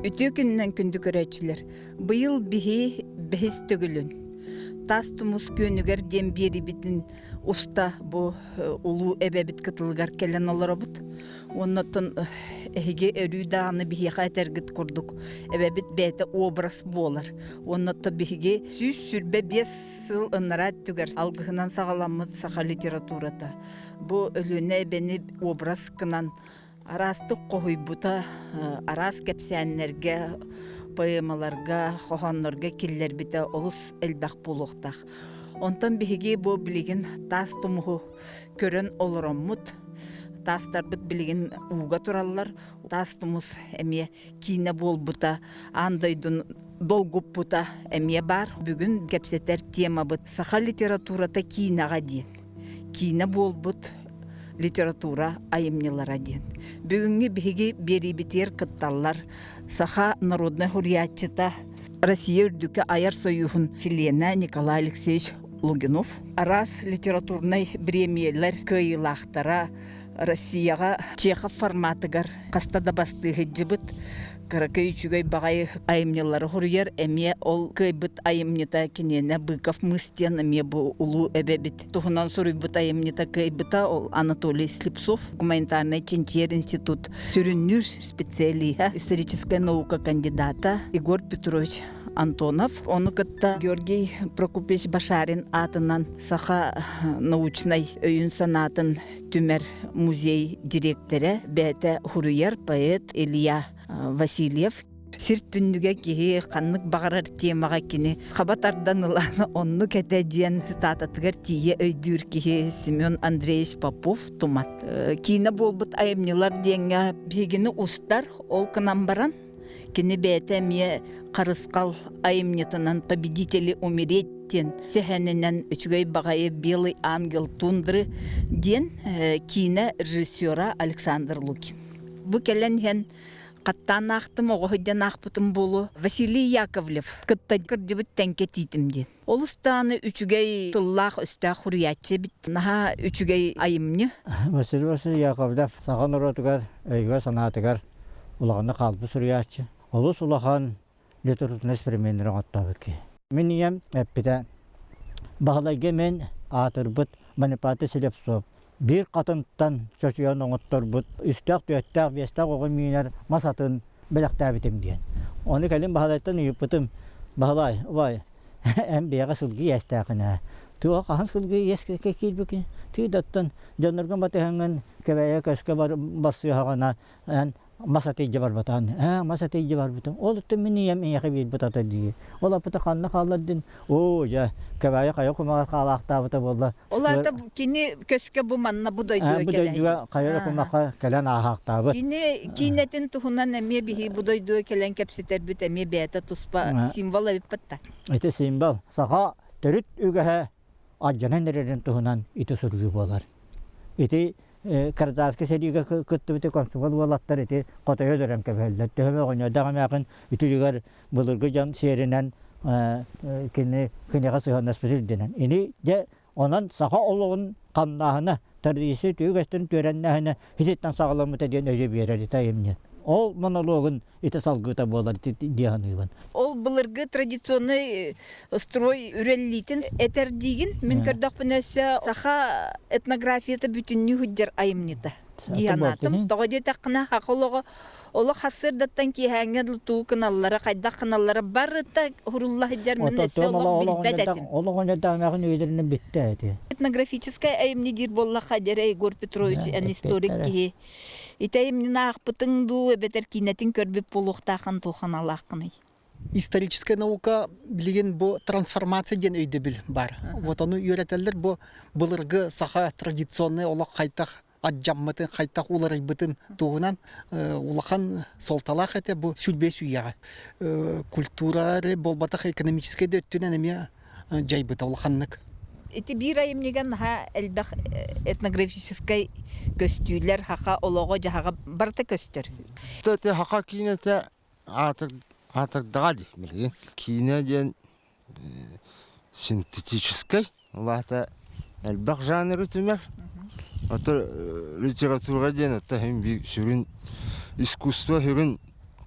Үтө күннен күндү көрәчилер. Быйыл биһи бәхис төгүлүн. Тас тумус көнүгер дем бери битин уста бу улуу эбебит кытылгар келен олоробут. Оннотон эге өрүдааны биһи хатергит курдук. Эбебит бете образ болар. Оннотто биһиге сүз сүрбе 5 сыл ыннара түгер алгыһынан сагаламмыт саха литературата. Бу өлүнө бени образ кынан арастык койбута арас кепсәннәргә поэмаларга, хохоннорга киллер бите олус элбах булуктах. Онтан биһиге бу билигин тас тумуху көрөн олороммут. Тастар бит билигин уга тураллар. Тас тумус эмие кине болбута, андайдын долгуппута эмие бар. Бүгүн кепсетер тема бит саха литературата кинага ден. Кине болбут литература айымнылара ден. Бүгүнгү биһиге бери битер кытталлар саха народная хуриятчыта Россия үрдүкө аяр союхун члена Николай Алексеевич Логинов. Арас литературный премиялар кыйлахтара Россияга Чехов форматыгар кастада бастыгы жыбыт Каракай үчүгөй багай айымнылары хурьер эме ол кыйбыт айымнета кинене Быков мыстен эме бу улуу эбебит. Тухунан сурубут айымнета кыйбыта ол Анатолий Слепцов, гуманитарный Ченчер институт, сюрюннюр специалиха, историческая наука кандидата Егор Петрович Антонов. Оны кытта Георгий Прокопьевич Башарин атынан саха научный өйүн санатын түмер музей директоры бәте хурьер поэт Илья Васильев. Сир түннүгө кихи каннык багарар темага кини хабатардан ыланы онну кете диен цитататыгар тие өйдүр кихи Семен Андреевич Попов тумат. Кийине болбут айымнылар деңге бегини устар ол кынан баран кини бәте мие карыскал айымнетынан победители умереть ден сехененен үчүгөй багайы Белый ангел тундры ден кийине режиссера Александр Лукин. Бу келен хен Каттан ақтым, оғыдан ақпытым болу. Василий Яковлев кытта кырдыбыт тәнке титімден. Ол ұстаны үчүгей тыллақ үсті құриятчы бит. Наха үчүгей айымны. Василий Яковлев саған ұратығар, өйге санатығар ұлағаны қалпы сұриятчы. Олыс ұлақан литературный эксперименттер оңаттабыки. Мен ем әппіде бағалайге мен атырбыт Манипаты Слепцов. Bir қатынттан шошуян оңыттар бұд, үстәк, түйеттәк, бестәк оғы мейінер масатын біліқтә бітім дейін. Оны кәлім бағалайттан үйіп бұтым, бағалай, вай, әм бейға сылғы естәқіне. Туға қахан сылғы ескеке кейл бүкін. Түйдаттан жанырған батығанған кәбәйе көске басы хағана масатейді бар батан. Масатейді бар бұтым. Ол үтті мені ем еқі бейд бұтаты дейі. Ол апыты қанына қалардын. Кәбәйе қайы құмағар қалақта бұты болды. Оларда кені көске бұманна бұдойдуға келәйді. Бұдойдуға қайыры құмаққа кәлен ағақта бұд. Кейнетін тұхынан әме бігі бұдойдуға кәлен кәпсетер бүт әме бәйті тұспа символ әбіп бұтта. Эти символ. Саға түріт үгіғі аджанан әрерін тұхынан иті сүргі болар. Эти Кардаске сериге кытты бите консумал болаттар эти котойо дөрем кебелдер. Төһөмө гонёдагы мякын үтүлүгөр булыргы жан серинен кинега сыган специалденен. Ини же онан саха олугун каннахына тардиси түгөстөн төреннахына хитеттен сагаламыта ден өйө берер тайымне. Ол монологын ите салгыта болар дианыгын. Ол былыргы традиционный строй үреллитин этердигин мен көрдөх бинесе саха этнографията бүтүннү худжар айымнита. Дианатым тогоде такына хакылыгы олы хасырдаттан кийәңгәл туу каналлары кайда каналлары барыта хуруллах жар менесе олы билбедетим. Олы гонёдагы мякын өйдөрүнөн битте эти. Этнографическая айымни дир болла Хадер Егор Петрович ан историк ки. Итәйимни нахпытың ду бетер кинетин көрбүп булуктахан туханалакны. Историческая наука билген бу трансформация ден өйдө бил бар. Вот аны үйрәтәләр бу былыргы саха традиционный олак кайтак аджамматын кайтак уларый бытын тугунан улахан солталак эте бу сүлбе сүйяга. Культурары болбатак экономический дөттүнөн эме жайбыта улаханнык. Эти бир айымниган ха элбах этнографический көстүлөр хака олого жага барта көстөр. Тете хака кинете атырдагы билген. Кине ден синтетический, улата элбах жанры түмөр. Ата литература ден ата hem bir sürün искусство hürün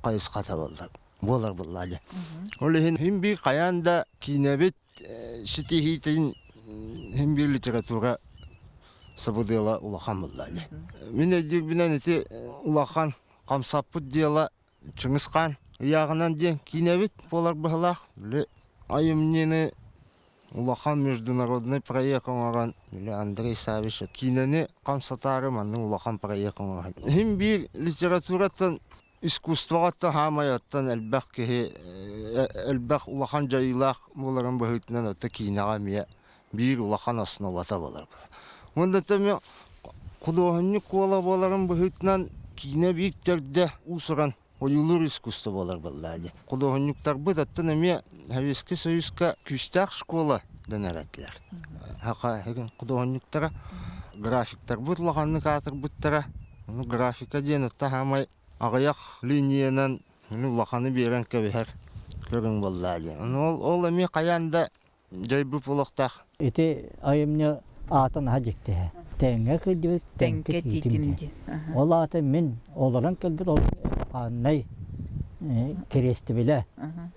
кайыс ката болар буллады. Ол хим би каянда кинебет ситихитин хим би литература сабудела улахан буллады. Мен эдик билен эти улахан камсаппыт дела Чыңгызхан ягынан ден кинебет болар булах. Айымнени улахан международный проект оңаган Андрей Савич кинени камсатары манның улахан проект оңаган. Хим бир литератураттан искусствогатта хамаяттан элбах улахан жайлах буларын бахытынан өтө кинага мия бир улахан основата болар. Онда теме художник кола боларын бахытынан кине биктерде усуран Оюлур искусство болар буллады. Художниктар бытаттан эме Советский Союзка күстак школа денеретлер. Хака художниктара графиктар бутлаганны катыр буттара. Графика ден тахамай агаяк линиянан улаханы берен кебер көрүн буллады. Ол эме каянда жайбы полоктак. Ити айымны атын хажыкты. Теңге кыдыбыз Теңке титимди. Ол аты мен оларан келдир ол аннай кересті біле.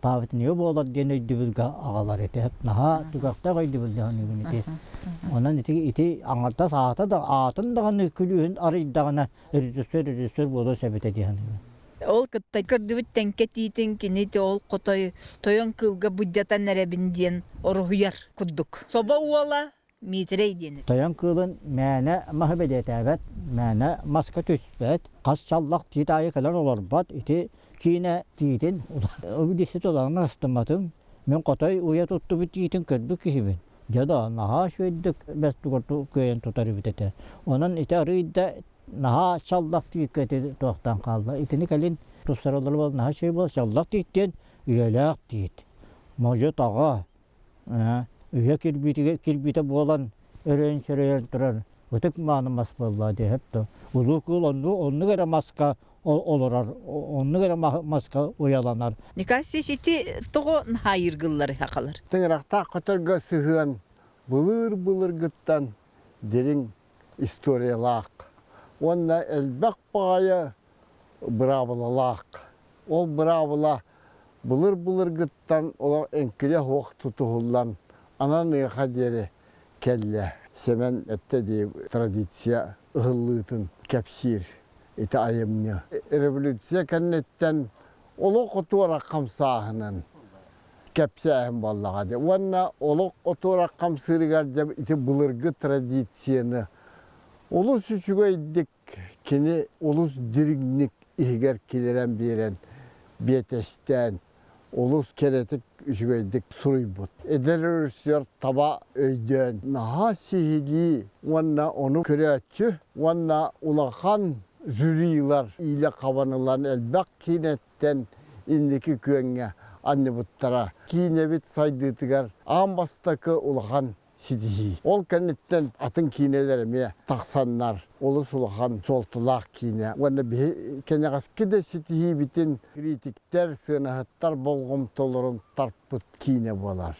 Табытын үй болар ден өйді білге ағалар еті. Наға түгақта қойды білді ғаны еті. Онан ити аңырта сағата да атын дағаны күлігін арыйдағына режиссер болу сәбет еті ғаны. Ол кытта көрдүбүт теңке тиитин кинити ол котой тойон кылга буджатан неребинден орухуяр куддук. Соба уола митрей дени. Таян кылын мәне махбет етәбет, мәне маска төспет, қас чаллақ тиит айы кәлен олар бат, ити кейіне тиитин. Обидесет олағына астыматын, мен қотай уя тұтты бүт тиитин көрбі кейбін. Жада наға шөйдік бәс тұғырты көйен тұтары бітеті. Онан ити арыйда наға чаллақ тиит көйті тоқтан қалды. Итini кәлін тұстар олар бол, наға шөй бол, чаллақ тииттен үйеләқ тиит. Можы таға. Үйе кирбите болан өрен сөрен тұрар. Өтік маны мас болады хепті. Улу кыл онны кәрі маска олырар, онны кәрі маска ояланар. Никаси шити тоғы хайыргыллар хақалар. Тыңырақта қотырға сығын бұлыр гыттан дерін историялақ. Онна әлбәқ бағайы бравылалақ. Ол бравыла бұлыр гыттан олар әңкіле хоқ тұтығылан ананы қадері кәлі. Семен әтті дейіп традиция ұғылытын кәпсир еті айымны. Революция кәнеттен олық отуара қамсағынан кәпсі әйім баллаға де. Онна олық отуара қамсырығар жаб еті бұлырғы традицияны олыс үшігі едік кені олыс дирігнік егер келерен берен бетестен олыс керетік үшігейдік сұрый бұд. Эдер өрсер таба өйден. Наға сихили, онна оны көрәтші, онна улахан жүрилар, илі қабанылан әлбәк кейнеттен индекі көңе анны бұттара. Кейнебет сайдытығар, амбастақы улахан сидихи. Ол кәнеттен атын кейнелеріме тақсаннар, олыс улахан солтылақ кейне. Онна кәнеғас кеде сидихи бітін критиктер, сынағыттар болғым толырын тарпыт кейне болар.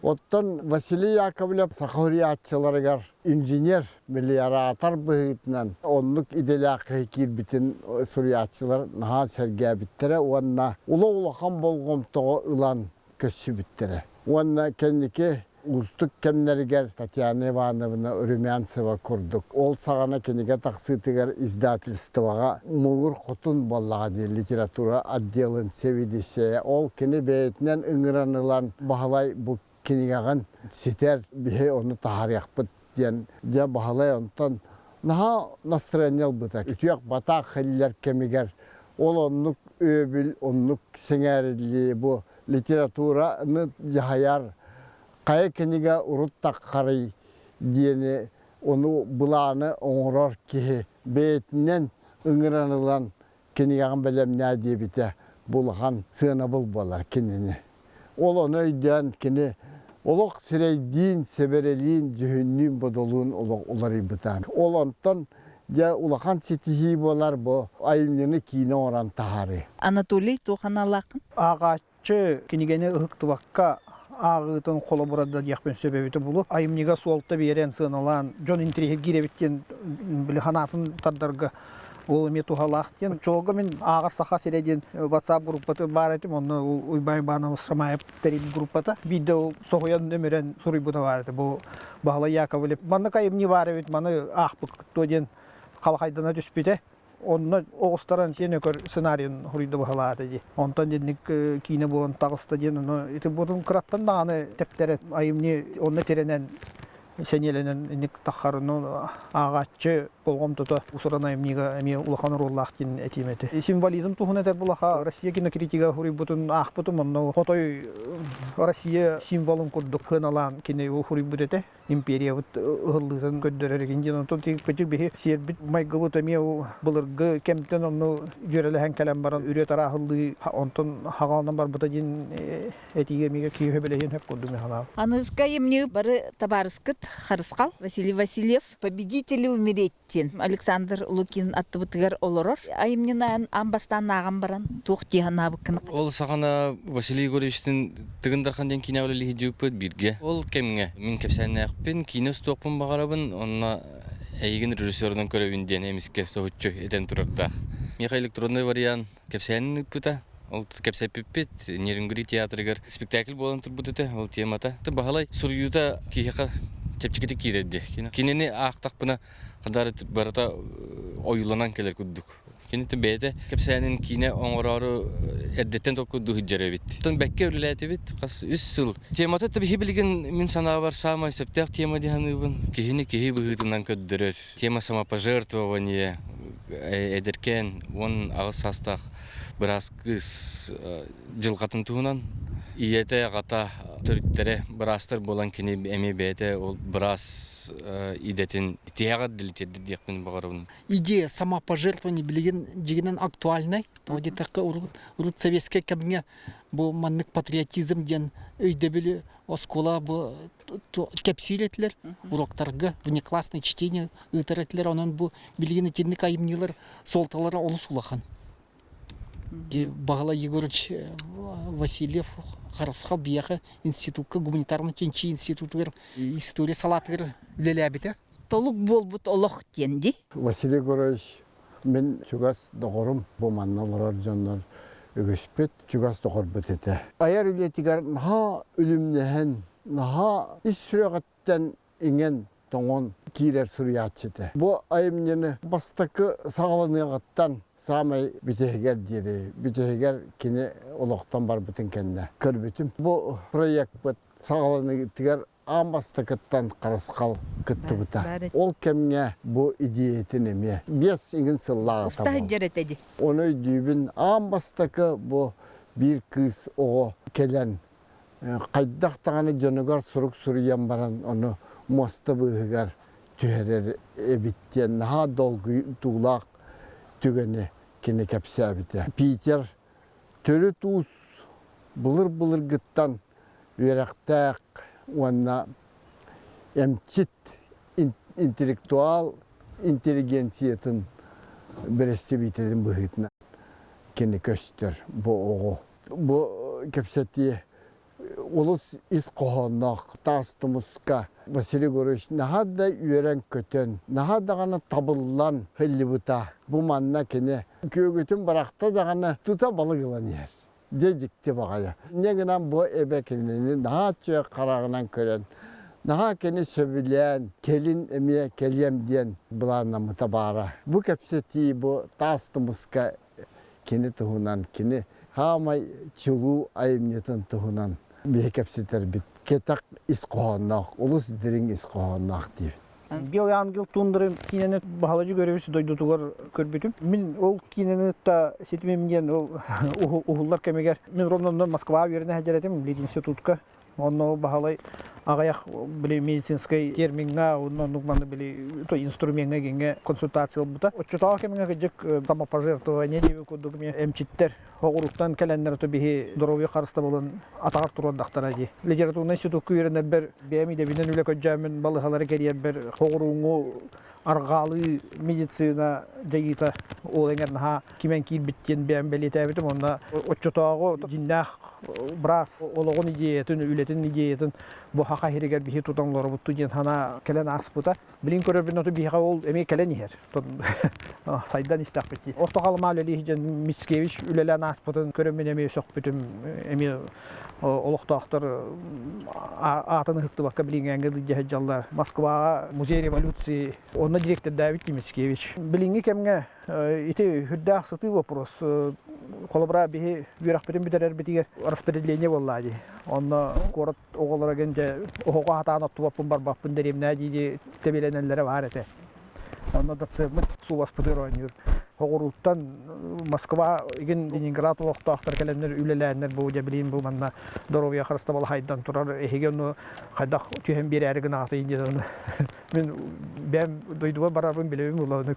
Оттан Василий Яковлев сақауриятчыларығар инженер миллиаратар бұғытынан онлық иделяқы кир бітін суриятчылар наға сәрге біттірі. Онна улы-улахан болғым тоғы ұлан көсі біттірі. Онна кәнеке Устук кемнергер Татьяна Ивановна Румянцева курдук. Ол сағана кенеге тақсытығар издательствоға мұғыр құтын боллаға дейін литература отделын севидесе. Ол кене бәйтінен үңіранылан бағалай бұл кенегеғын сетер бе оны тағарияқ бұд дейін. Де бағалай онтан наға настроенел бұтак. Үтіяқ батақ хәлілер кемегер. Ол онлық өбіл, онлық сеңәрілі бұл литератураны жағаяр. Қай кенеге ұрыттақ қарай дейіне оны бұланы оңырар кеге бәйтінен үңіранылан кенегеғын бәлемне әдебіті бұлған сыны бұл болар кенені. Ол оны өйден кене олық сірейдейін, себерелейін, жүхіннейін бұдылуын олар ебітан. Ол онтан улахан сетихи болар бұл айымнені кейіне оран тағары. Анатолий тоқан алақын? Ағачы кенегені ұқтыбаққа ағытын қолы бұрады дияқпен сөбебеті бұлы. Айымнеға суалты берен сыналан, жон интриге киребеттен білі ханатын тардарға Ол эме тухалахтен чолга мен агар саха середен WhatsApp группаты бар этим, онны уйбай бана самайып терим группата видео согоян нөмерен сурыйбыта бар эти. Бу Бахала Яковлев. Манна кайым не бар бит, маны ахпык тоден калкайдана түспүтө. Онна оғыстаран сен өкөр сценарийын хурыйды бахалады ди. Онтан дедник кине болан тагыста ден, ити будун кыраттан даганы тептерет айымне онна теренен сенеленен ник тахарыны агачы болгом тута усуран айымнига эми улахан роллахтин этимети. Символизм тухуна тер булаха Россия кинокритика хурыйбутун ахпутун онно хотой Россия символун курдук хыналан кине хурыйбутете империя вот ыллысын көддөрөргөн жана тотик печик бе сербит майгылыт эми булыргы кемтен онно жөрелеген калам баран үрөт арахылды онтон хагалдан бар бутадин этиге миге кийе белеген хеп курдум хана. Анызга емне бары табарыскыт Харыскал Василий Васильев победители умереттен Александр Лукин аттыбытыгар олорор. Айымненан амбастан наган баран тухтиһана быкын. Ол сағана Василий Егоровичтин тыгындархан ден кине олы лихидюпыт бирге. Ол кемге мен кепсәннәкпен кине стокпын багарабын, онна әйген режиссердан көрөбүн ден эмиске соһутчу этен турарда. Меха электронный вариант кепсәнник бута. Ол кепсәппет Нерингри театрыгар спектакль болан турбут эте, ол темата. Багалай сурюта киһка чепчикити киредди. Кинени актакпына кадар барата оюланан келер куддук. Кинете бете кепсәнин кине оңорору эрдеттен токуду хиджеребит. Тон бекке үлеләтебит, кас 3 жыл. Темата таби билген мин санаа бар самай септак тема диханыбын. Кихини кихи быгытынан көддөрөр. Тема самопожертвование эдеркен он агысастак біраз кыз жылғатын туынан иете гата төрүттері бірастыр болан кені эми бете ол біраз идетін тияғат дилтерді дейкпен бағарабын. Идея самопожертвования билеген жигинен актуальный. Оди такка урут советский кабине бу маннык патриотизм ден өйдө биле оскола бу кепсилетлер уроктарга внеклассное чтение ытеретлер онун бу билген тинник айымнилар солталары олус улахан. Багала Егорович Васильев Харыскал бияха институтка гуманитарный тенчи институттар история салатыр лелебите. Толук болбут олох тенди. Василий Егорович мен чугас доғырым боманналар жандар өгөспет чугас доғыр бітеті. Аяр үлетігер наха үлімнехен, наха исрөғаттен ingen тоңон кирер сүриятчыты. Бу айымнені бастакы сағалынығаттан самай бүтегер дири, бүтегер кини олоқтан бар бүтін кенне. Көрбүтім. Бу проект бұт сағалыныгтігер амбастакыттан Харыскал кытты бұта. Ол кемге бу идеятын эме. Бес ingen сыллаға табыл. Уста жаретеди. Оны дүйбін амбастакы бу bir кыз оғы келен. Қайдақтағаны жөнігар сұрук сүриян баран оны моста бұғығар түйерер эбиттен. Наға долғы туғлақ түгені кені кәпсі әбіті. Питер түрі туыз бұлыр гыттан үйрақтақ онна әмчит интеллектуал интеллигенциятын біресті бейтелін бұғытына кені көстір бұ оғы. Бұ кәпсәті улус ис қоғанақ тастымызға Василий Егорович нахада үйерен көтен, нахада ғана табыллан хылли бұта. Бұ манна кені көгітін барақта дағана тута балығылан ер. Дедікті бағая. Негінен бұ әбе кенені наға чөй қарағынан көрен. Наға кені сөбілен, келін әме келем ден бұларына мұта бара. Бұ кәпсеті бұ тастымызға кені тұғынан, кені хамай чылу айымнетін тұғынан. Бе кәпсетер біт. Кетак исқоғаннақ, ұлыс дерің исқоғаннақ дейіп. Бел ангел тундырым кинені бағалажы көребісі дойдутуғар көрбетім. Мен ол кинені та сетімемден ұғылдар кәмегер. Мен ровнамдан Москва веріне әжеретім, Лид институтқа. Оны бағалай ағаяқ медицинскай терминға, онын ұғманды инструментға кенге консультация бұта. Отчетаға кәмеңе кәжік самопожертвование дейбі көдігіме әмчиттер. Оғыруқтан кәләндер өтөбігі здоровье қарыста болын атағар тұрандақтара де. Литературный институт күйерінен бір бәмі де бінен үлі көджамын балығалары кәрия бір оғыруңы арғалы медицина жайыта олыңар наға кемен кейл біттен бәм бәлеті әбітім. Онда отчетаға жиннақ брас ологон идеятын, үлетін идеятын бу хака хиригер бихи тутанлары бутту ден хана келен аспыта. Билин көрөрбүн оту биха ол эме келен ихер. Сайдан истак бити. Орто калма лели жен Мицкевич үлелен аспытын көрөмүн эме сок бүтүм эме олоктоактар атын хыкты бакка билингенге жаһаллар. Москва музей революции онна директор Давид Мицкевич. Билинги кемге ити хүддах сыты вопрос. Колобра бихи вирахпетин битерер битиге распределение боллади. Онна корот оголора генже ого хатан оттуппун барбаппын деремне диди тебеленеллери бар эте. Онна да цемит сувас пытыронюр. Хогоруттан Москва иген Ленинград олоктоактар келенер үлеләннер бу жабилин бу манна доровия харыста бал хайдан турар эхеген хайдак түйен бир әрген аты инде. Мен бем дойдуга барабын билебим уланы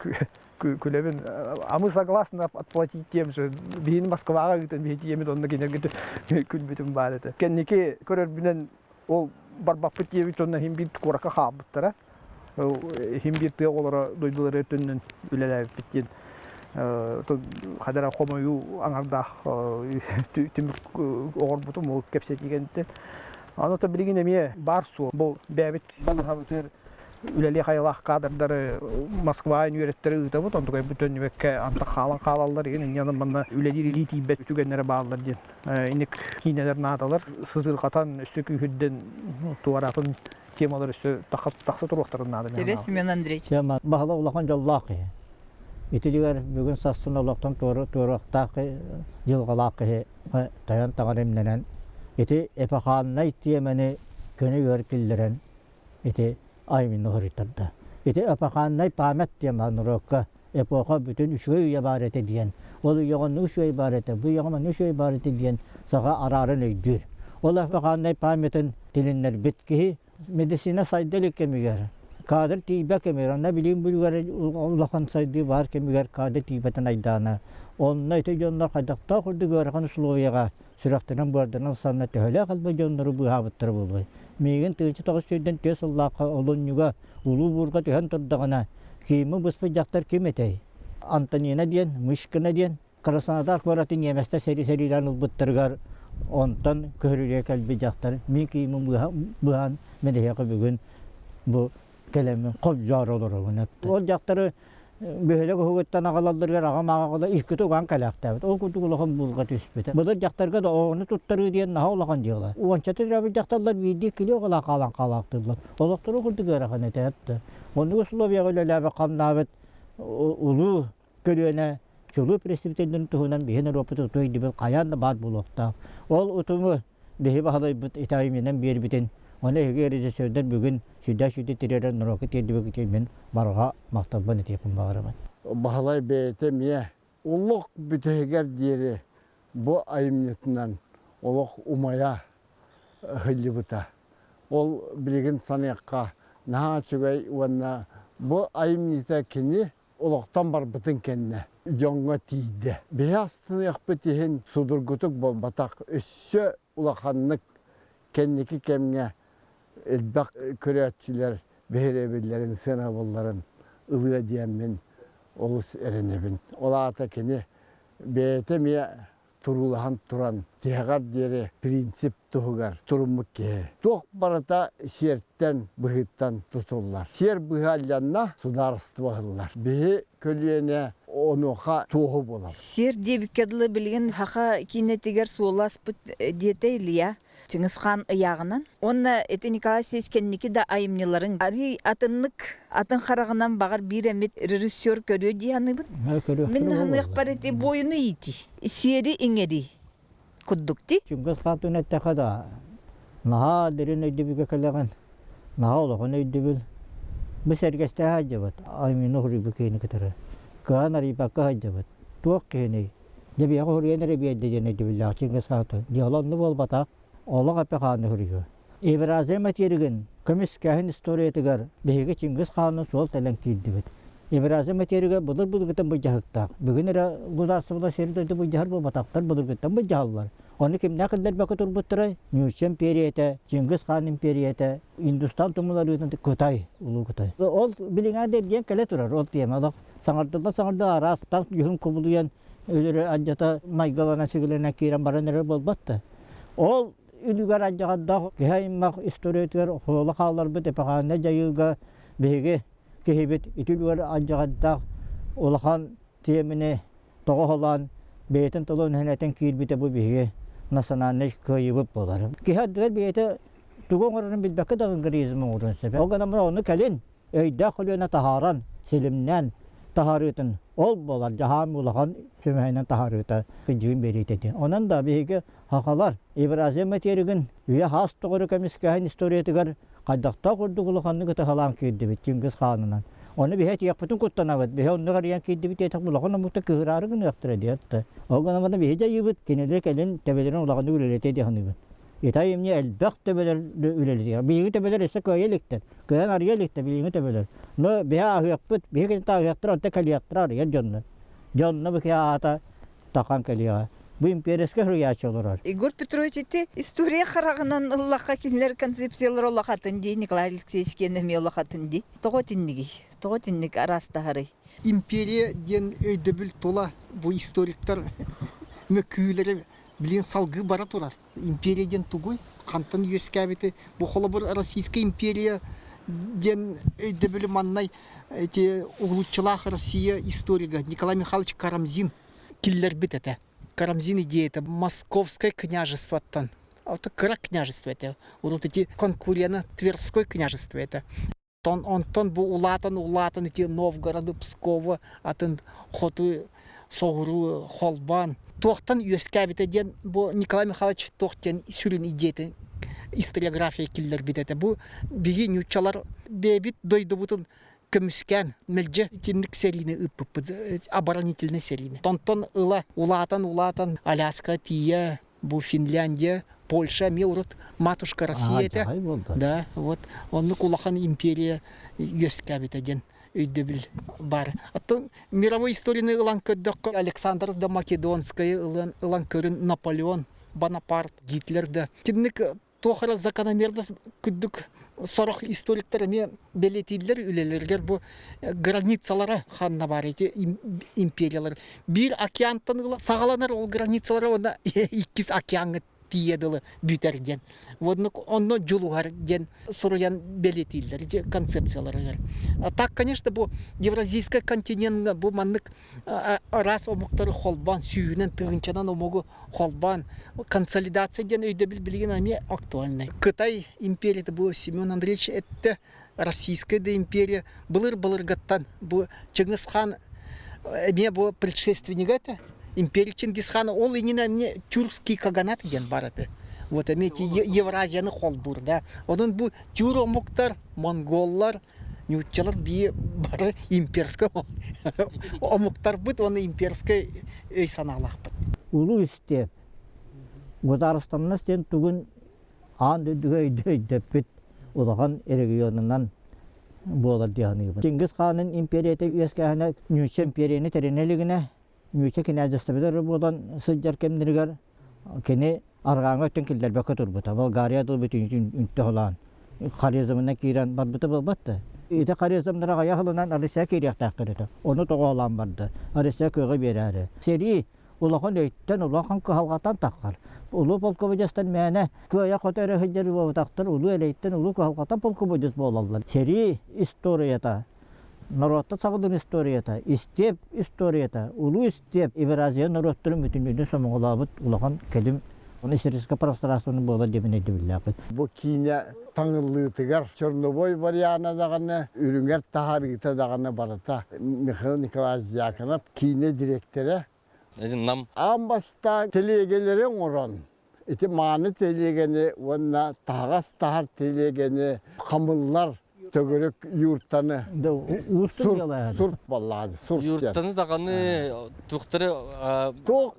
күлебин. А мы согласны отплатить тем же. Бин Москвага гитен бити емет онна генерге күлбүтүм бар эте. Кенники көрөрбүнен ол барбаппыт ебит онна химбит корака хабыттара. Химбит олора дойдулар өтүннөн үлеләп биткен. Хадара комою аңардах түмүк огорбутум ол кепсе дегенде. Аны то билген эме бар су. Бул бәбит банахабытыр үлеле хайлах кадрдары Москва университеттери ыта бут ондугай бүтөн небекке анта халан халаллар деген яны мына үлелери литибет түгеннери баалар ден. Иник кинелер наталар сызыр катан өсөкү хүдден туаратын темалар өсө таксы туруктарын нады. Терес Семен Андреевич. Сема бахала улахан жаллакы. Итилигер бүгүн сасын олоктон туурактакы жылгалакы таян тагыремненен ити эпаханна итиемени көнү өркиллерен ити аймин хоритарда. Ити эпаханна памет тиеман рокка эпоха бүтүн үшөй ябарете диен. Ол йогон үшөй барете, бу йогон үшөй барете диен сага арарын өйдүр. Ол эпаханна паметин тилиннер битки медицина сайдылык кемигер. Kader tiba kemeran na bilim bulgar ulakan saydı var kemiger kader tibeten aydana. Onna ite jonlar kadakta kurdu görkan Slovayaga sürekten bardanan sanna töhle kalba jonları bu habattır buldu. Megen tığçı tağıştırdan tös Allah'a olun yuga ulu burga töhen tırdağına kimi buspa jaktar kimetey. Antonina diyen, Mışkına diyen, Krasnodar akbaratın yemeste seri ulbuttırgar. Ondan köhrüye kalbi jaktar. Mi kimi buhan medehiyakı bugün bu kelemin kopjar olur onu. O jaktarı böyle hukuktan ağalarlar ağam ağalar ilk tuğan kalakta. O kutuğulağın bulgat üspete. Bu da jaktarga da onu tuttarı diyen naha olağan diyorlar. O ançatı rabi jaktarlar bildiği kilo kalan kalaktırlar. Olakları kurdu görekan eteyaptı. Onu Slovya öyle labi kamnavet ulu kölüğüne çoluğu presibitenden tuğunan bihen Avrupa'da tutuğu gibi kayan da bad bulukta. Ol utumu bihi bahalı itayiminden bir biten. Ona hege rejisörler bugün şiddet tireren roket edibek men barga maktabın etiyapın bağırman. Bahalay beytemiye uluk büteger diyeri bu ayımnetinden uluk umaya hıllıbıta. Ol bilgin sanıyakka naha çögey uanna bu ayımnete kini uluktan bar bütün kendine. Jonga tiydi. Beyastını yakbetihin sudurgutuk bol batak üssü ulakanlık kendiki kemge elbak köretçiler, beherebillerin, sınavların, ılığa diyemin, olus erenebin. Ola atakini beytemiye turulahan turan, tihagar diyeri prinsip tuhugar, turumuk ki. Tuğ barata şertten, bıhıttan tutullar. Şer bıhalyanna sudarıstıvahıllar. Behi kölüyene onuha tuğu bolam. Сер дебиккедлы билген хака кинетигер суоласпыт диетейли я. Чыңгызхан ыягынан. Онна эте Николай Сескенники да айымнеларын. Ари атын харагынан багар бир эмет режиссер көрү дияныбын. Мен ханык бар эте боюну ити. Сери иңери. Куддукти. Чыңгыз хан этекада наха дерин өйдөбүгө келеген. Наха ологон өйдөбүл. Бу сергесте хажабат. Аймин охри букени кетере. Kanari bakka hajabat. Tuak kene. Jadi aku hurian dari biar dia jadi bilang cingga satu. Dia Allah nu bol batak. Allah apa khan huriyo. İbrazem materigan. Kamis kahin story tegar. Behiga cinggas khan sol telang tidibet. İbrazem materiga budur kita bujahak. Bugün era gudar sabda seri de bujahar bol bataklar budur kita bujahlar. Onu kim ne kadar bakatur butray. Newsem periyete, Cinggas Khan imperiyete, Hindustan tumular yutan Kutay, ulu Kutay. Ol bilingan de diye kale turar. Ol diye madak. Sangarda aras tam yuhum kubuluyan ölür acata maygalana sigilene kiran baranere bol battı. Ол үлүгөр ажагадда кehaymak историятер хола халар бит эпагана жайыга беге кehibet itülgөр ажагадда улахан темине тоголан бетен толон хенетен кирбите бу беге насананы көйүп болар. Кehadдер бете тугоңорун билбекке дагы гризм урун себеп. Огана оны келин өйдө холена тахаран селимнен taharıtın ol bolar jahan ulahan sömeynen taharıta kıcığın beriyeti. Ondan da bege hakalar İbrahim meterigin üye has doğru kemiskahin istoriyetigar qaddaqta kurduk ulahanı gıta halan kirdi bit Cengiz Han'ından. Onu bir het yapıtın kuttanavat. Bir onu gariyan kirdi bit etak ulahanı mutta kıhırarıgın yaptırdı yattı. O ganamada bir hece yıbıt keneler kelin tebelerin ulahanı ülelete dihanı. Etayimni elbaq tebeler ülelete. Bilgi tebeler ise köyeliktir. Köyen arıyeliktir bilgi tebeler. No beha yapıt, beha ta yaptırar, te kaliyattırar ya canlı. Canlı bu kıyata takan kaliya. Bu imperiyaske hürriyatçı olur. Igor Petrovich ite история харагынан ыллакка кинлер концепциялар олахатын ди Николай Алексеевич кенеми олахатын ди. Того тинник араста хары. Империя ден өйдөбүл тола bu историкler möküleri билен салгы бара турар. Империя ден тугуй кантын юскабите bu холобор Российская империя ден өйдөбүл маннай эти углучылах Россия историга Николай Михайлович Карамзин киллер битете. Карамзин идея это Московское княжествоттан. А вот Крак княжество это. Вот эти конкуренты Тверское княжество это. Онтон бу улатан эти Новгороды, Пскова, атын Хоту, Соғыру, Холбан. Тоқтан юскабите ден бу Николай Михайлович тоқтен сүрін идея историография киллер битете. Бу биги нючалар бебит дойду бутун көмүскән мелже тинник серийне ыппы оборонительный серийне. Тонтон ыла улатан Аляска, Тия, бу Финляндия, Польша, Меурут, матушка Россия это. Да, вот он кулахан империя юскабит один өйдөбүл бар. Аттон мировой историяны ылан көддөк Александр да Македонская ылан көрүн Наполеон, Бонапарт, Гитлер да. Тинник тохара закономерно күддүк сорох историктер белетилер үлелергер бу границалары ханна бар эти империялар. Бир океантан сагаланар ол границалары онда 2 океанга тиедылы бүтерген. Онно жулугар ген соруян белетилер, концепциялары. Так, конечно, бу Евразийский континент бу маннык раз омуктары холбан, сүйүнен тыгынчанан омогу холбан. Консолидация ген өйдө билген ами актуальный. Кытай империяты бу Семен Андреевич этте Российская да империя былыр гаттан бу Чыңгыз хан бу предшественник это империя Чингисхана ол инина мне тюркский каганат ген барады. Вот эти Евразияны холбур, да. Онун бу тюр омуктар, монголлар, нючалар би бары имперский омуктар бут, оны имперский өй саналах бут. Улу истеп. Годарстанна сен тугун ан дөйдөп бит улахан регионунан болар дияны. Чингис ханын империяты үескәһенә Нюче империяны теренелигенә Нюче князьствода болан сыджар кемнергер кене арганга төнкилдер бәкә турбыта. Болгария да бүтүн үнтә халан. Харизмына киран бар бите булбатты. Иде харизмнара аяһлынан Россия кирәк тәкъдирде. Оны тогалан барды. Россия көгө берәре. Сери улахан өйттен улахан калгатан таккар. Улу полководестен мәне көя котары хиҗер бу тактыр. Улу элейттен улу калгатан полководест болалар. Сери историята Народта сагылын историята, истеп историята, улу истеп Евразия народтарын бүтүнүнө сомголабыт улахан келим. Оны сириске пространствоны болар деп билет. Bu kine tanrılıtıgar Çornoboy bariyana dağına ürünger taharıta dağına barata Mikhail Nikolaevich Yakanov kine direktöre Nam ambasta telegelerin oran eti mani telegeni ona tagas tahar telegeni kamıllar tögörük yurttanı surp vallahi surp yurttanı dağını tuhtları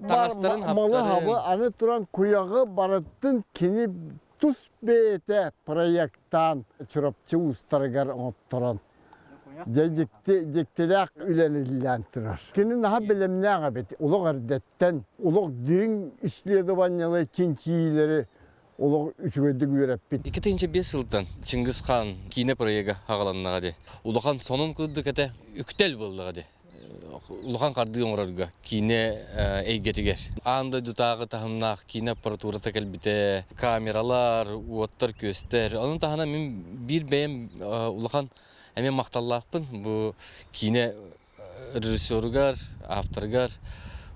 tağastların malı hava anı turan kuyağı barattın kini tuz bete proyektan çırapçı ustargar otturan Jektelak ülenillendirir. Kinin daha bilimine ağabey, uluk erdetten, uluk dirin işledi banyalı kinçileri, uluk üçügödük yürepbit. 2005 yıldan Çıngiz Han kine proyega hagalannağa de. Ulakan sonun kurduk ete üktel buldu de. улахан карды оңорорга кине эйгетигер. Анда дутагы тахымнах кине аппаратурата келбите, камералар, уоттар көстер. Анын тахана мен бир бем улахан эме макталлакпын. Бу кине режиссергар, авторгар.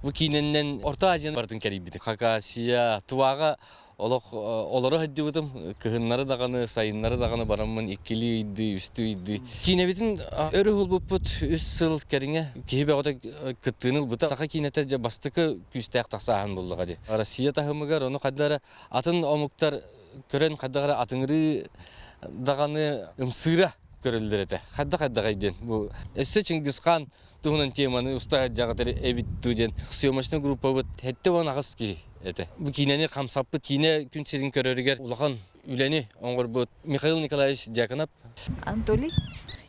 Бу киненен Орта Азияны бардын керибити. Хакасия, Туага олары хаддыбытым, кыһыннары даганы, сайыннары даганы бараммын, иккили идди, үстү идди. Кинебитин өрү хулбуппут 3 сыл кериңе, кихибе гота кыттыыныл бута. Саха кинете же бастыкы күстәк тахсахан булдыга ди. Россия тахымыгар, оны каддара атын омуктар көрен каддара атыңыры даганы ымсыра көрөлдөрөтө. Кадда гайден. Бу Өссө Чингисхан туһунан теманы уста жагатары эбиттүүден. Съемочный группа бут хетте вон агыс ки. Бу кинени камсаппы кине күн сезин көрөрүгер улахан үлени оңгор бут Михаил Николаевич Дьяконов. Анатолий,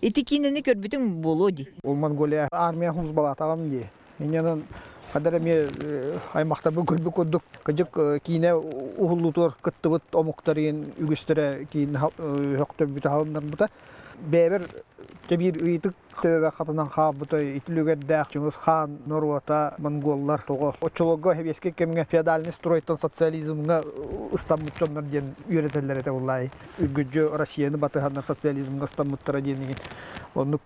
ити кинени көрбүтүң болоди. Ол Монголия армия хуз бала тагам ди. Менен кадер эме аймакта бу көрбү көрдүк. Кыжык кине ухулутор кыттыбыт омуктарын үгүстөрө кийин хөктөр бүт халындар бута. Бебер тебир ыйтык төбө катынан хабыта итилүгө дак Чингис хан, Норвата, монголлар того очолого хебеске кемге феодальный стройтан социализмга ыстаммытчоннор ден үйрөтөлөр эте улай. Үгүжө Россияны батыхандар социализмга ыстаммыттара ден. Оны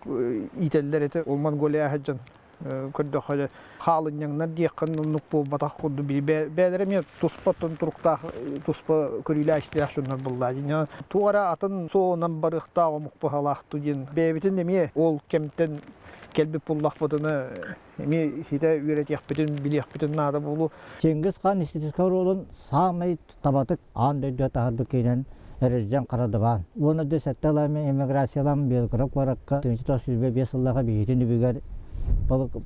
ителлер эте ол Монголия хаджан көрдө хажа халын яңнар дияққан нукпу батақ курду би бәдереме туспатын туруктах туспа көрүләште яшуннар буллар. Туара атын соонан барыкта омукпу халакту ден. Бебитин неме ол кемтен келби пуллах бодуна эми хите үйрөтөк бүтүн билек бүтүн нада болу. Чингис хан иститискар олын самый табатык ан дөйдө тағырды кейнен әрежден қарадыған. Оны да сәтталами эмиграциялам белгіріп бараққа 1905 жылға бейетін үбігер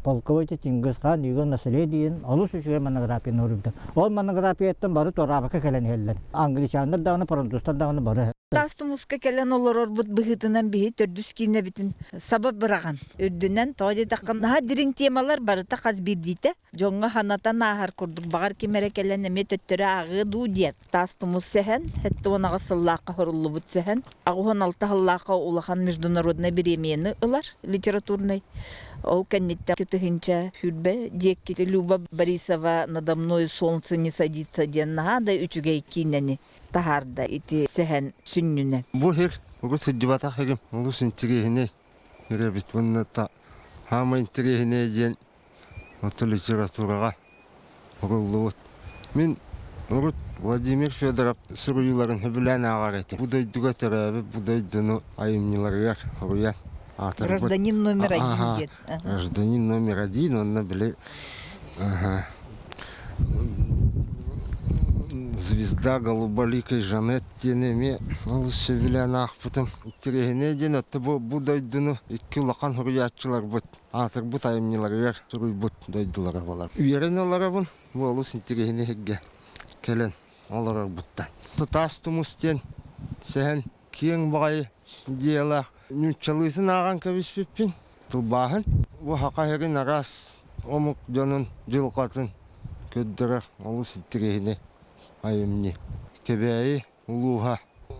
полководец Чингис хан үйген наследиен олыс үшіге монографияны өріпті. Ол монографияттан бары торабыққа кәлен елдер. Англичандар дағыны, парандустар дағыны бары. Тастымызга келен олорор бут быгытынан бихи төрдүс кине битин сабап быраган. Үрдүнен тоди таккан ха дирин темалар барыта каз бир дите. Жоңга ханатан ахар курдук багар кимере келен эме төттөрө агы ду диет. Тастымыз сехен, хетте онага сыллакка хоруллу бут сехен. Агухан алты халлакка улахан международный премияны ылар литературный. Ол кеннетте тыгынча хүрбе декките Люба Борисова надо мною солнце не садится дена да үчүгей кинени. Тахарда ити сехен сүннүнен. Бу хер угут хыджыбата херим. Улус интирехине. Херебит бунната хама интирехине ден оту литературага уруллуут. Мен угут Владимир Федоров суруюларын хөбүлән агар эти. Будайдыга терәбе, будайдыны айымниларыгар уруян. Гражданин номер 1 дед. Гражданин номер 1, он на бле. Звезда голуболикой Жанет денеме олусы билянах потом тирегене ден атты бу дойдуну икки лакан хуруячылар бут атыр бут айымнилар туруй бут дойдулар болар. Үйерен олар бун бу олус тирегене хегге келен олар буттан. Тастумустен сен кең багай диялах нучалысын аган кабиспиппин тулбахан бу хакаһерин арас омук жонун жылкатын көддөрөр олус тирегене айымни кебеи улуха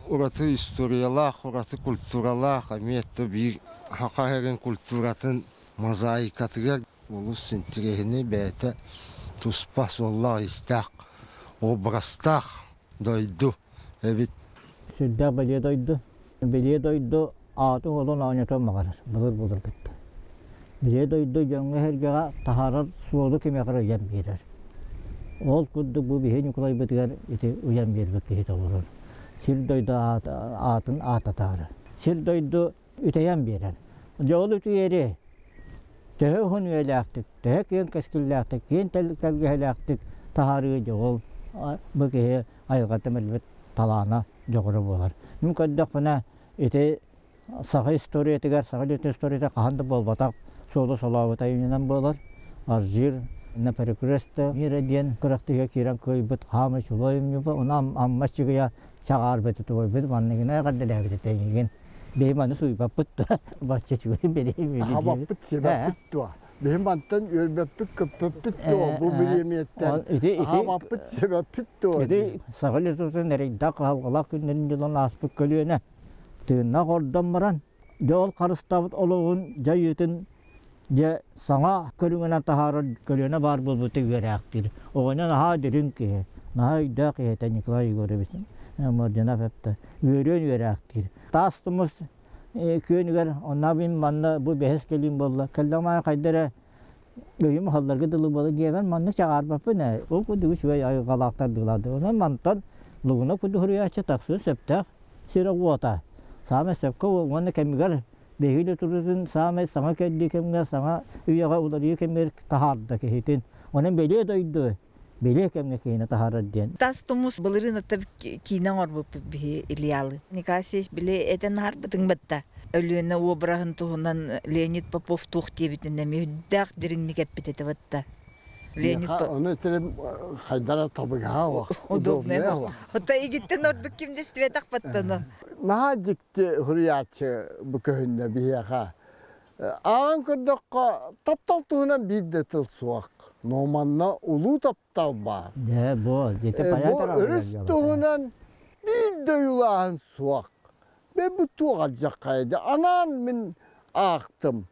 ураты историялах ураты культуралах аметто бир хакаһерин культуратын мозаикатыгер улус синтирехини бәте туспас оллах истак обрастах дойду эбит Сүрдә беле дойду. Беле дойду атын олон аñata магарар. Булыр кытты. Беле дойду жаңга хергага тахарар суолу кеме кара ям берер. Ол кудду бу бихе Николай Бетгер ити уям бербек кехет олорор. Сир дойду атын ататары. Сир дойду үтеям берер. Жол үтüyeri. Töhö hun üyelääktük, töhö kien keskilääktük, kien telgelääktük, taharı jol. Bu kehe aygatı melbet talana joguru bolar. Mümkündük buna iti saha istoriyetiger, saha istoriyete kahandı bolbatak solu solavata yönünden bolar. Arzir ne periküreste mirediyen kıraktıya kiran köybüt hamış olayım yuba ona ammaş çıkıya çağar beti tuğay mannegine kadar devlet edin. Beymanı suyu bapıttı. Bahçe çıkıyor benim. Ha bapıt sebepit tuğa. Beymantan örbepik köpepit tuğa bu bilemiyetten. Ha bapıt sebepit tuğa. Edi sağlı tutun nereye dak halgalak günlerin yılan aspık gölüyor ne? Tığına kordan varan. Yol karıstavut oluğun cayıtın de sana körüngene taharı körüne var bulbutu göreaktir. Oğlan ha derin ki, naha iddia ki heten Nikolay görebilsin. Ama cenab hepte görüyor göreaktir. Tastımız köyünüger onlar bin banda bu behes gelin bolla. Kellama kaydereÖyüm hallarga dılı balı diyeven manlı çağır bapı ne? O kudu şüvey ayı galaktar dıladı. Ona mantan luguna kudu hırıya açı taksı septak sira uata. Same sepka ona kemigar behile turuzun same sana keddi kemigar sana üyaga uları kemir taharda kehitin. Onun beliye doydu. Beliye kemne kehine taharda diyen. Тастумус былырын таби кинен орбуп бихи илиалы. Никасеш биле этен харбытың батта. Өлүнө обрахын туһунан Леонид Попов тух дебитинде мүйдак диринни кеппитете батта. Леонид Onu terim haydara tabıga vak. удобный. Ота игиттен ордук кимде светак баттаны. Naha dikti hürriyatçı bu köyünde bir yaka. Ağın kırdakka taptal tuğunan bir de tıl suak. Nomanla ulu taptal var. De bu jete Bu payatara. örüs tuğunan bir de yulağın suak. Ve bu tuğacak kaydı. Anan min ağıktım.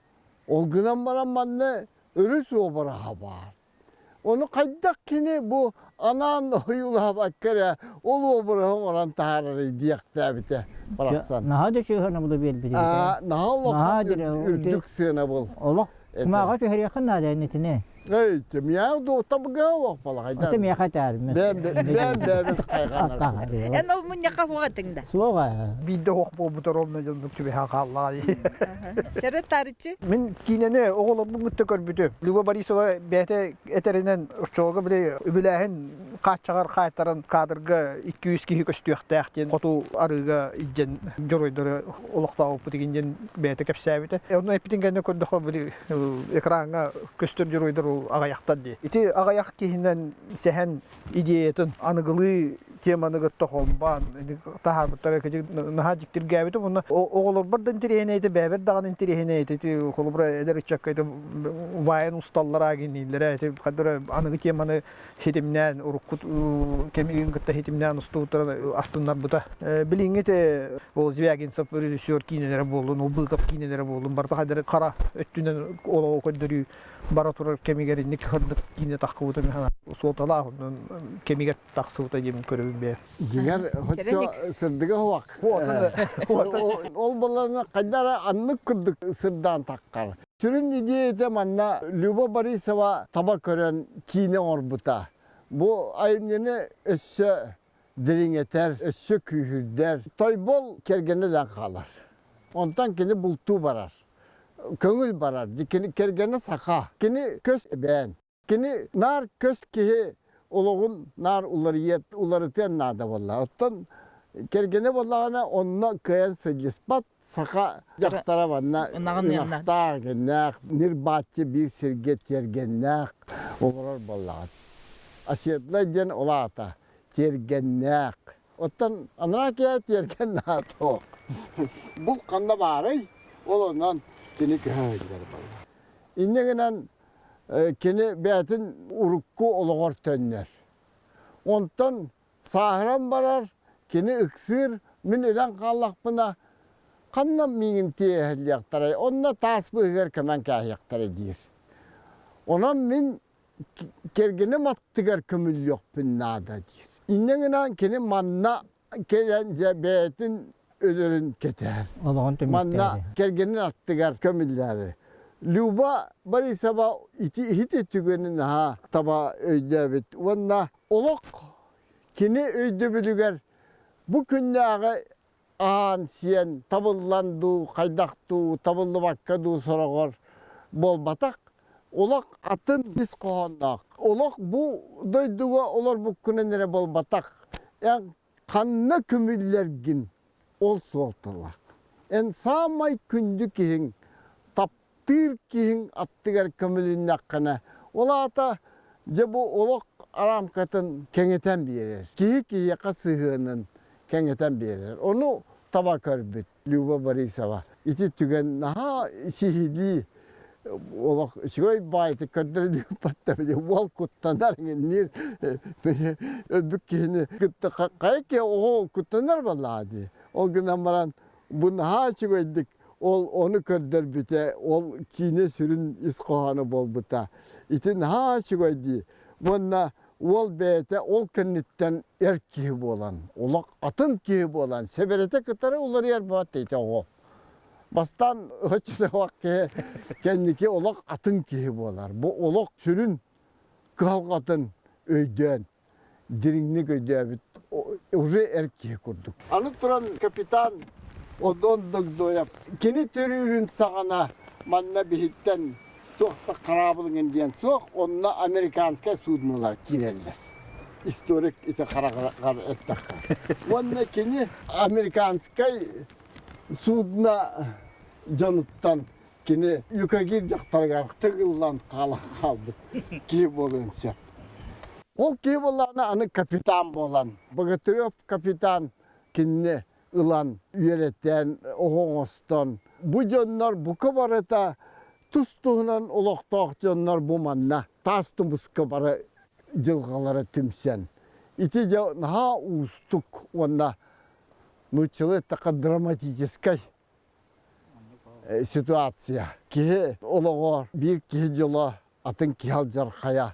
Olgunan bana manne örüs obara var. Onu kaydak kini bu anan oyula bakkara olu obrahım oran tahararı diyak tabite bıraksan. Naha de şey hana bu da bir bir. Naha vakit dire, ürdük sene bul. Allah. Kuma ga her yakın da netine. Evet, miyav do tabga vak pala haydan. Atem yakatar. Ben kayganar. Эн ол мун яка хугатыңда. Suğa. Bidde hok bu tarafına canım tübe hakallahi. Сәрі тарычы. Мен кинене оğlum bu mütte körbütü. Luba Barisova bete eterinden çoğu bile übülehin kaççagar kaytarın kadırga 200 kişi köstüyaktaktın. Kotu arıga ijen joroydары olukta opu digingen bete kepsabite. Onu epitin gende kördük bile ekrana köstür joroydары agayaktan di. Iti agayak kihinden sehen ideyetin anıgılı temаны gıtta kolban tahar bıttara kecik nahaciktir gabiti bunu oğulur birden tirehine beber dağın tirehine eti kolubra eder içakkaydı vayan ustallara ginillere eti kadar anıgı temanı hitimnen urukut kemiğin gıtta hitimnen ustutra astınlar buta bilingete o zivagin sap rejissör kinelere bolun o bıkap kinelere bolun barta kadar kara öttünden ola kadar baratura kemiğerin nik hırdık kine takıvutu mihana soltala kemiğe taksıvuta yemin körübün be. Diğer hoca sırdıga vak. Ol balana kadar anlık kırdık sırdan takkar. Sürün ideyete manna Luba Barisova tabak kören kine orbuta. Bu ayımını össe derin eter, össe kühürder. Toybol kergeneden kalır. Ondan kendi bultu barar. Köngül barar. Kini kergene saka. Kini kös ben. Kini nar kös kihi oluğun nar uları ten nada vallahi. Ottan kergene vallahına onna kıyan sılıspat saka yaktara vanna. Inakta gennak. Nirbatçı bir sirget yergennak. Olur vallahi. Asiyetler den olata. Tergennak. Ottan anrakya tergennak o. Bu kanda bari. Olundan kini köyler vallahi. İnnegenen kini betin urukku oluğur tönler. Ondan sahran barar, kini ıksır, min ölen kallak buna kanna minin tiyehel yaktaray. Onna tasbı hıger kemen kah yaktaray dir. Ona min kergine mattıgar kömül yok pinnada dir. İnnegenen kini manna kelen betin ölürün keter. Manna kergenin attıgar kömülleri. Luba Barisova iti tügenin ha taba öydebit. Vanda olok kini öydebülüger bu günlere ağan siyen tabıllandu, kaydaktu, tabıllı bakkadu sorağır bol batak. Olok atın biz kohandak. Olok bu doyduğa olur bu günenlere bol batak. Yani kanna kümüllergin ol soltalar. En samay kündü kihin taptır kihin attıgar kömülün hakkına. Ola ata bu olok aram katın kengeten bir yer. Kihi yaka sığının kengeten bir yer. Onu tabak örbüt. Luba Barisova. İti tügen naha sihili olok şöyle baytı kadar patta bile wal kuttanar nir öbük kihini kutta kayke o kuttanar vallahi. O gün amaran bunu ha çıkıydık. ол onu көрдөр бите, ол кине сүрін исқоғаны бол бұта. Итін ха чүгойди. Бұнна ол бәйті, ол көнніттен ер кейі болан, олақ атын кейі болан. Себерете кітары олар ер бат дейді оғы. Бастан өчілі вақке кәннеке олақ атын кейі болар. Бұл олақ сүрін қалғатын өйден, диринник өйден уже ер кейі көрдік. Анық тұран капитан Одондық дояп. Кені төрүрін сағана манна бейттен тоқта қарабылыңын ден соқ, онына американскай судналар кирелдер. Историк ите қарағар әттаққа. Онына кені американскай судна жаныттан кені юкагир жақтарғар тығылан қалды. Кей болын сеп. Ол кей боланы аны капитан болан. Богатырев капитан кені ылан үйреттен, оғоңыстан. Бұ жонлар бұқы барыта тұстығынан олықтақ жонлар бұманна. Тастың бұсқы бары жылғалары түмсен. Ити наға ұстық онна нұчылы тақы драматическай ситуация. Кеге олығыр бір кеге жылы атын кеғал жарқая.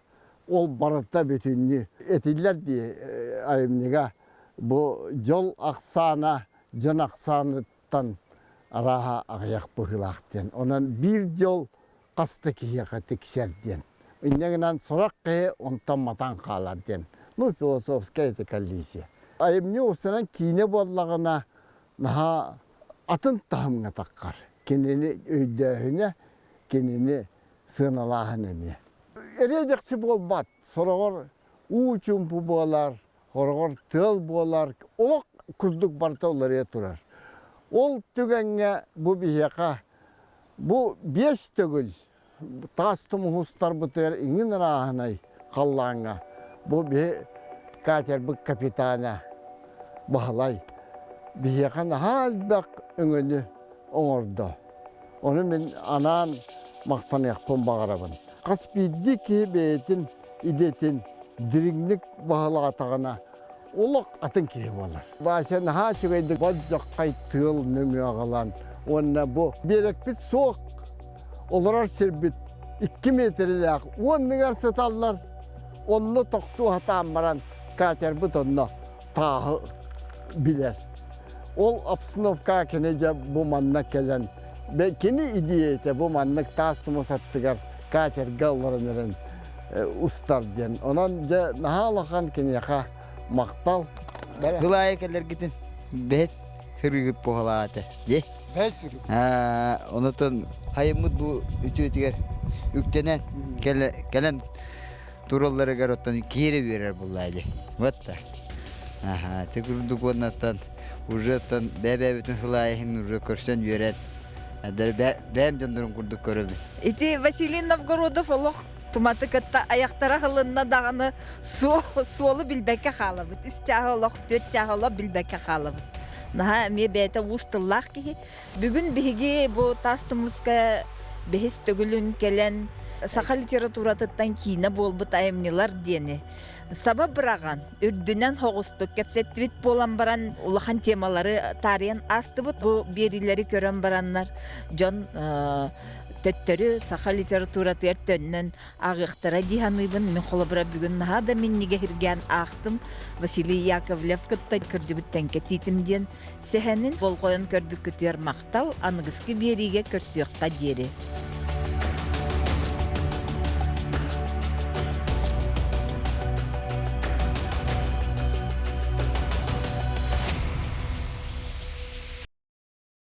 Ол барыта бөтінні. Әтелер де айымнеға bu jol aqsana, jon aqsanıttan araha aqyaq bıgılaqten. Onan bir jol qastı kiyaqa tekserden. Inneginan sorak qe ontan matan qalarden. Nu filosofskaya etikallisi. Ayımni ofsanan kine bollağına naha atın tahımına taqqar. Kenini öydöhüne, kenini sığınalağın emi. Eredekçi bolbat, sorağır uçun bu bolar. Horgor tıl bolar, olak kurduk barta olaya turar. Ol tügenge bu biheka, bu 5 tögül, tastım hustar bıtır, inin rahanay kallanga. Bu bir kaçer bu kapitana bahalay. Biheka nahal bak önünü oğurdu. Onu ben anan maktan yakpın bağırabın. Kaspiddi ki beytin, idetin, diringlik bahalı atağına olaq atın keyif olur. Basen ha çıkaydık bacakay tığıl nömü ağalan. Onunla bu berek bit soğuk. Olarar serbit 2 metrelik. Onunla satarlar. Onunla toktu hatam varan kaçer butonuna tahı biler. Ol Apsınovka kenece bu mannak gelen. Ve kendi idiyete bu mannak tasımı sattıgar kaçer gallarınların. Ustar diyen. Onanca nahalaqan kenyaqa maqtal. Gılaya keller gitin. Bet sırgıp poğalatı. Ye. Besir. Ondan hayımut bu ütüger. Üktenen gelen turalları garottan kiri verir bulaydı. Vatta. Aha, tıkırdık ondan ujetan bebebetin hılayın uje körsen yöret. Adar bem candarın kurduk körübün. Ити Василий Новгородов олох туматы кытта аяқтара хылынна дағаны суолы билбәкке қалыбыт. Үс чағы олох, 4 чағы олох билбәкке қалыбыт. Наха ме бәйті ұстыллақ ки. Бүгін бігі бұл тастымызға бәхіс төгілін келен сақа литературатыттан кейіне болбыт айымнелар дені. Саба біраған, үрдінен хоғыстық, кәпсеттівіт болан баран улахан темалары тариян астыбыт. Бұл берилері көрен бараннар Джон төттөрү саха литератураты эртөннөн агыктара диханыбын мен холобра бүгүн нада мен неге хирген актым Василий Яковлев кытта кырдыбыттан кетитим ден сехенин бол коен көрбүк көтөр мактал аныгыскы бериге көрсөкка дери.